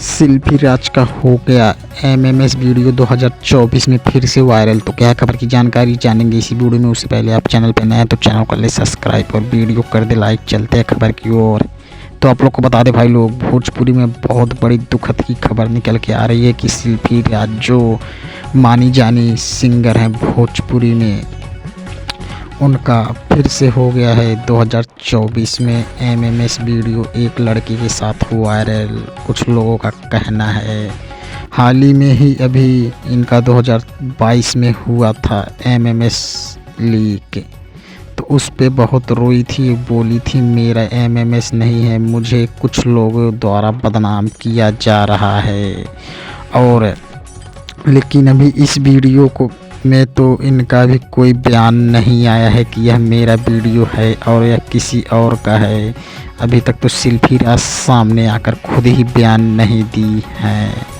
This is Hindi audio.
सेल्फी राज का हो गया एमएमएस वीडियो 2024 में फिर से वायरल। तो क्या खबर की जानकारी जानेंगे इसी वीडियो में। उससे पहले आप चैनल पर नए हैं तो चैनल को ले सब्सक्राइब और वीडियो कर दे लाइक। चलते हैं खबर की ओर। तो आप लोग को बता दें भाई लोग, भोजपुरी में बहुत बड़ी दुखद की खबर निकल के आ रही है कि सेल्फी राज जो मानी जानी सिंगर हैं भोजपुरी में, उनका फिर से हो गया है 2024 में एमएमएस वीडियो एक लड़की के साथ वायरल। कुछ लोगों का कहना है हाल ही में ही अभी इनका 2022 में हुआ था एमएमएस लीक। तो उस पे बहुत रोई थी, बोली थी मेरा एमएमएस नहीं है, मुझे कुछ लोगों द्वारा बदनाम किया जा रहा है। और लेकिन अभी इस वीडियो को में तो इनका भी कोई बयान नहीं आया है कि यह मेरा वीडियो है और यह किसी और का है। अभी तक तो सेल्फी राज सामने आकर खुद ही बयान नहीं दी है।